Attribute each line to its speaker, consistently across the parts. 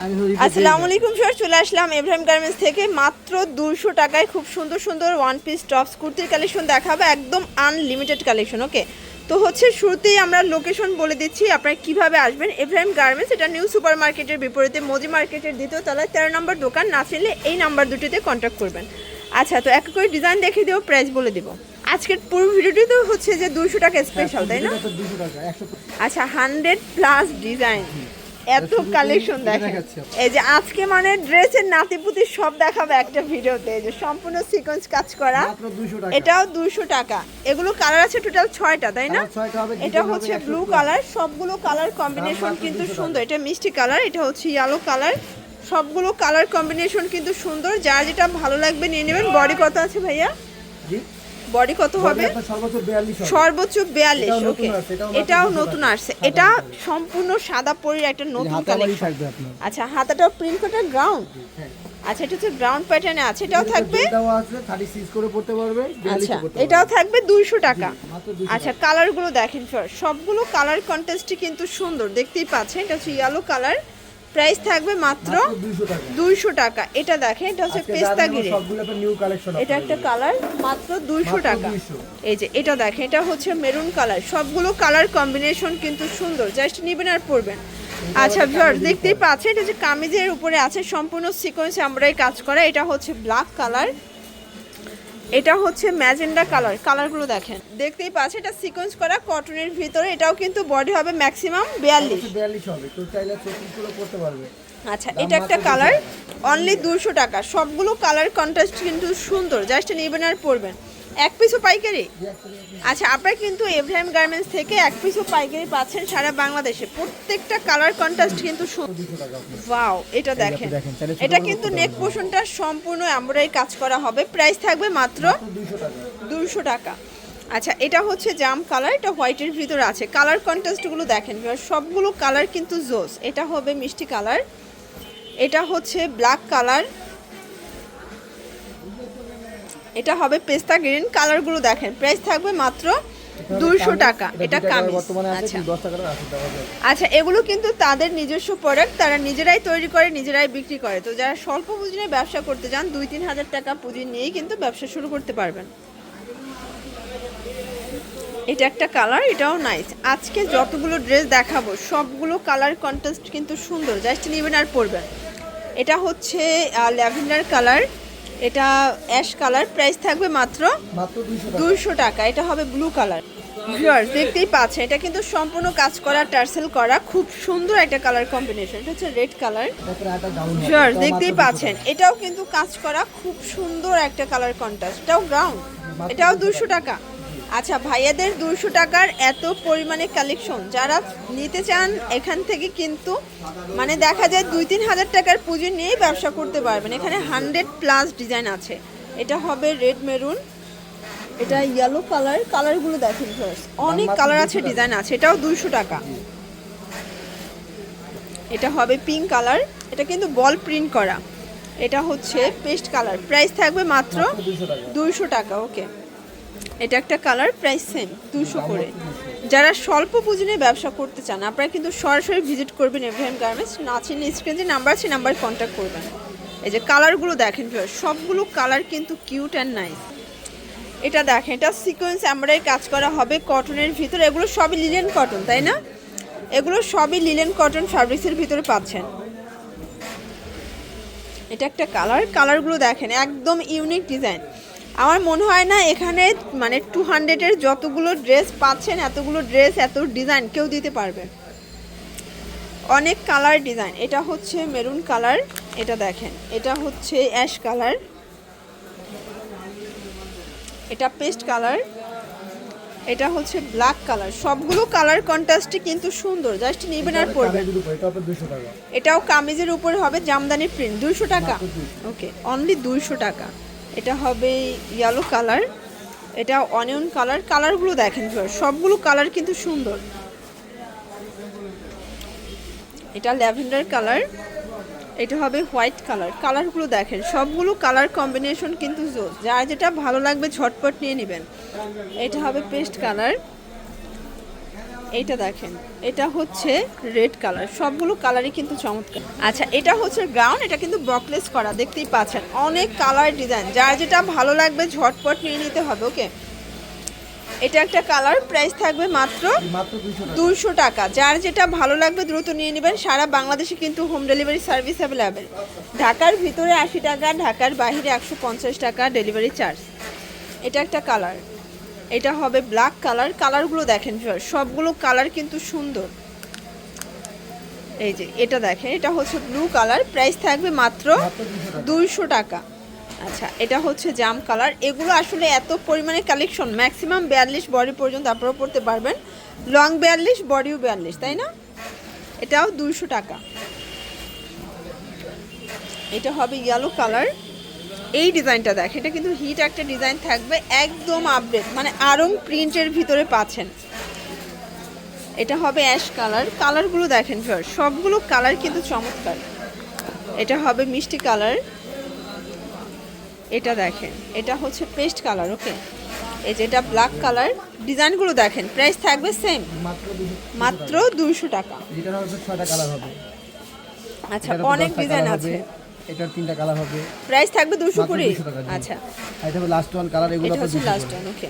Speaker 1: আসসালামু আলাইকুম স্যার, চলে আসলাম এব্রাহিম গার্মেন্টস থেকে। মাত্র 200 টাকায় খুব সুন্দর সুন্দর ওয়ান পিস টপস কুর্তির কালেকশন দেখাবো, একদম আনলিমিটেড কালেকশন। ওকে, তো হচ্ছে শুরুতেই আমরা লোকেশন বলে দিচ্ছি আপনারা কিভাবে আসবেন। এব্রাহিম গার্মেন্টস, এটা নিউ সুপার মার্কেটের বিপরীতে মোদি মার্কেটের দ্বিতীয় তলায় 13 নম্বর দোকান। না চিনলে এই নাম্বার দুটিতে কন্ট্যাক্ট করবেন। আচ্ছা, তো এক করে ডিজাইন দেখিয়ে দেবো, প্রাইস বলে দিব। আজকের পুরো ভিডিওটি তো হচ্ছে যে 200 টাকা স্পেশাল, তাই না? আচ্ছা, 100+ ডিজাইন, এত কালেকশন দেখেন। এই যে আজকে মানে ড্রেসের নাতিপুতি সব দেখাবে একটা ভিডিওতে। এই যে সম্পূর্ণ সিকোয়েন্স কাজ করা, এটাও 200 টাকা। এগুলো কালার আছে টোটাল 6টা, তাই না? এটা হচ্ছে ব্লু কালার, সবগুলো কালার কম্বিনেশন কিন্তু সুন্দর। এটা মিষ্টি কালার, এটা হচ্ছে ইয়েলো কালার, সবগুলো কালার কম্বিনেশন কিন্তু সুন্দর। যার যেটা ভালো লাগবে নিয়ে নেবেন। বডি কত আছে ভাইয়া? বডি কত হবে? সর্বোচ্চ 42। ওকে, এটাও নতুন আসছে। এটা সম্পূর্ণ সাদা পরির একটা নতুন কালেকশন। আচ্ছা, হাতাটাও প্রিন্ট করা গ্রাউন্ড। আচ্ছা, এটা হচ্ছে গ্রাউন্ড প্যাটার্নে আছে। এটাও থাকবে
Speaker 2: 36 করে পড়তে পারবে।
Speaker 1: আচ্ছা, এটাও থাকবে 200 টাকা। আচ্ছা, কালারগুলো দেখেন স্যার, সবগুলো কালার কন্ট্রাস্টই কিন্তু সুন্দর, দেখতেই পাচ্ছেন। এটা হচ্ছে ইয়েলো কালার, প্রাইস থাকবে মাত্র 200 টাকা। এটা দেখেন, এটা হচ্ছে পেস্তা গ্রিন, এটা একটা কালার, মাত্র 200 টাকা। এই যে এটা দেখেন, এটা হচ্ছে মেরুন কালার, সবগুলো কালার কম্বিনেশন কিন্তু সুন্দর, জাস্ট নেবেন আর পরবেন। আচ্ছা ভিউয়ার্স, দেখতেই পাচ্ছেন এটা যে কামিজের উপরে আছে সম্পূর্ণ সিকোয়েন্স আমরাই কাজ করা। এটা হচ্ছে ব্ল্যাক কালার, এটা হচ্ছে ম্যাজেন্ডা কালার। কালারগুলো দেখেন, দেখতেই পাচ্ছেন এটা সিকোয়েন্স করা কটনের ভিতরে। এটাও কিন্তু বডি হবে ম্যাক্সিমাম 42
Speaker 2: হবে, তো চাইলে 36 করে পড়তে পারবে।
Speaker 1: আচ্ছা, এটা একটা কালার, অনলি 200 টাকা। সবগুলো কালার কন্ট্রাস্ট কিন্তু সুন্দর, জাস্ট নেবেন আর পরবেন। এক পিসও পাইকারি? আচ্ছা, আপনারা কিন্তু এব্রাহিম গার্মেন্টস থেকে এক পিসও পাইকারি পাচ্ছেন সারা বাংলাদেশে। প্রত্যেকটা কালার কন্ট্রাস্ট কিন্তু ওয়াও, এটা দেখেন, এটা কিন্তু নেক পোর্শনটা সম্পূর্ণ এমব্রয়ডারি কাজ করা হবে। প্রাইস থাকবে মাত্র 200 টাকা। আচ্ছা, এটা হচ্ছে জাম কালার, এটা হোয়াইটের ভিতরে আছে। কালার কন্ট্রাস্টগুলো দেখেন, সবগুলো কালার কিন্তু জোস। এটা হবে মিষ্টি কালার, এটা হচ্ছে ব্ল্যাক কালার, এটা হবে পেস্তা গ্রিন। কালারগুলো দেখেন, প্রাইস থাকবে মাত্র 200 টাকা। এটা কামিজ। আচ্ছা, এগুলো কিন্তু তাদের নিজস্ব প্রোডাক্ট, তারা নিজেরাই তৈরি করে, নিজেরাই বিক্রি করে। তো যারা স্বল্প পুঁজি নিয়ে ব্যবসা করতে চান, 2-3 হাজার টাকা পুঁজি নিয়েই কিন্তু ব্যবসা শুরু করতে পারবেন। এটা একটা কালার, এটাও নাইস। আজকে যতগুলো ড্রেস দেখাবো সবগুলো কালার কন্ট্রাস্ট কিন্তু সুন্দর, জাস্ট নেবেন আর পরবেন। এটা হচ্ছে ল্যাভেন্ডার কালার, এটা অ্যাশ কালার, প্রাইস থাকবে মাত্র 200 টাকা। এটা হবে ব্লু কালার। ভিউয়ার্স, দেখতেই পাচ্ছেন এটা কিন্তু সম্পূর্ণ কাজ করা, টার্সেল করা, খুব সুন্দর একটা কালার কম্বিনেশন। এটা হচ্ছে রেড কালার। ভিউয়ার্স, দেখতেই পাচ্ছেন এটাও কিন্তু কাজ করা, খুব সুন্দর একটা কালার কন্ট্রাস্ট। এটাও গ্রাউন্ড, এটাও 200 টাকা। আচ্ছা, ভাইয়াদের 200 টাকার এত পরিমাণে কালেকশন, যারা নিতে চান এখান থেকে কিন্তু মানে দেখা যায় 2-3 হাজার টাকার পুঁজি নিয়েই ব্যবসা করতে পারবেন। এখানে 100+ ডিজাইন আছে। এটা হবে রেড মেরুন, এটা ইয়েলো কালার। কালারগুলো দেখেন ফার্স্ট, অনেক কালার আছে, ডিজাইন আছে। এটাও 200 টাকা। এটা হবে পিঙ্ক কালার, এটা কিন্তু বল প্রিন্ট করা। এটা হচ্ছে পেস্ট কালার, প্রাইস থাকবে মাত্র 200 টাকা। ওকে, এটা একটা কালার, প্রাইস সেম 200 করে। যারা স্বল্প পুঁজি নিয়ে ব্যবসা করতে চান, আপনারা কিন্তু সরাসরি ভিজিট করবেন এব্রাহিম গার্মেন্টস। না চিনলে স্ক্রিনে যে নাম্বার আছে, নাম্বার কন্ট্যাক্ট করবেন। এই যে কালারগুলো দেখেন, সবগুলো কালার কিন্তু কিউট অ্যান্ড নাইস। এটা দেখেন, এটা সিকোয়েন্স এমব্রয়ডারি কাজ করা হবে কটনের ভিতরে। এগুলো সবই লিলেন কটন, তাই না? এগুলো সবই লিলেন কটন ফ্যাব্রিক্সের ভিতরে পাচ্ছেন। এটা একটা কালার, কালারগুলো দেখেন, একদম ইউনিক ডিজাইন। আমার মনে হয় না এখানে মানে 200-এর যতগুলো ড্রেস পাচ্ছেন, এতগুলো ড্রেস, এত ডিজাইন কেউ দিতে পারবে। অনেক কালার ডিজাইন। এটা হচ্ছে মেরুন কালার, এটা দেখেন, এটা হচ্ছে অ্যাশ কালার, এটা পেস্ট কালার, এটা হচ্ছে ব্ল্যাক কালার। সবগুলো কালার কন্ট্রাস্টই কিন্তু সুন্দর, জাস্ট নেবেন আর পরবেন। এটাও কামিজের উপরে হবে জামদানি প্রিন্ট, 200 টাকা। ওকে, অনলি 200 টাকা। এটা হবে ইয়েলো কালার, এটা অনিয়ন কালার। কালারগুলো দেখেন, সবগুলো কালার কিন্তু সুন্দর। এটা ল্যাভেন্ডার কালার, এটা হবে হোয়াইট কালার। কালারগুলো দেখেন, সবগুলো কালার কম্বিনেশন কিন্তু জোস। যার যেটা ভালো লাগবে ঝটপট নিয়ে নেবেন। এটা হবে পেস্ট কালার, এইটা দেখেন, এটা হচ্ছে রেড কালার, সবগুলো কালারই কিন্তু চমৎকার। আচ্ছা, এটা হচ্ছে গাউন, এটা কিন্তু বকলেস করা, দেখতেই পাচ্ছেন অনেক কালার ডিজাইন, যার যেটা ভালো লাগবে ঝটপট নিয়ে নিতে হবে। ওকে, এটা একটা কালার, প্রাইস থাকবে মাত্র
Speaker 2: মাত্র 200 টাকা।
Speaker 1: 200 টাকা। যার যেটা ভালো লাগবে দ্রুত নিয়ে নেবেন। সারা বাংলাদেশে কিন্তু হোম ডেলিভারি সার্ভিস অ্যাভেলেবেল। ঢাকার ভিতরে 80 টাকা, ঢাকার বাইরে 150 টাকা ডেলিভারি চার্জ। এটা একটা কালার, এটা হবে ব্ল্যাক কালার। কালারগুলো দেখেন ভিউয়ার, সবগুলো কালার কিন্তু সুন্দর। এই যে এটা দেখেন, এটা হচ্ছে ব্লু কালার, প্রাইস থাকবে মাত্র
Speaker 2: মাত্র 200 টাকা।
Speaker 1: 200 টাকা। আচ্ছা, এটা হচ্ছে জাম কালার। এগুলো আসলে এত পরিমাণে কালেকশন, ম্যাক্সিমাম 42 বডি পর্যন্ত আপনারা পড়তে পারবেন, লং 42 বডিও 42, তাই না? এটাও 200 টাকা। এটা হবে ইয়েলো কালার। এই ডিজাইনটা দেখ, এটা কিন্তু হিট একটা ডিজাইন থাকবে, একদম আপডেট, মানে আরং প্রিন্টের ভিতরে পাচ্ছেন। এটা হবে অ্যাশ কালার। কালারগুলো দেখেন স্যার, সবগুলো কালার কিন্তু চমৎকার। এটা হবে মিষ্টি কালার। এটা দেখেন, এটা হচ্ছে পেস্ট কালার। ওকে, এই যে এটা ব্ল্যাক কালার। ডিজাইনগুলো দেখেন, প্রাইস থাকবে সেম, মাত্র 200 টাকা।
Speaker 2: যেটা হবে 6টা কালার হবে।
Speaker 1: আচ্ছা, অনেক ডিজাইন আছে।
Speaker 2: এটার 3টা কালার হবে,
Speaker 1: প্রাইস থাকবে 220।
Speaker 2: 200 টাকা।
Speaker 1: আচ্ছা,
Speaker 2: আর এটা হবে লাস্ট ওয়ান কালার, এগুলো
Speaker 1: এটা
Speaker 2: আপনার
Speaker 1: হচ্ছে
Speaker 2: 200
Speaker 1: লাস্ট
Speaker 2: করে।
Speaker 1: ওয়ান। ওকে,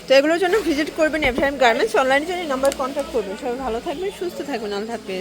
Speaker 1: তো এগুলোর জন্য ভিজিট করবেন এভরাইম গার্মেন্টস, অনলাইনের জন্য নাম্বার কন্ট্যাক্ট করবেন। সবাই ভালো থাকবেন, সুস্থ থাকবেন, আল্লাহ হাফেজ।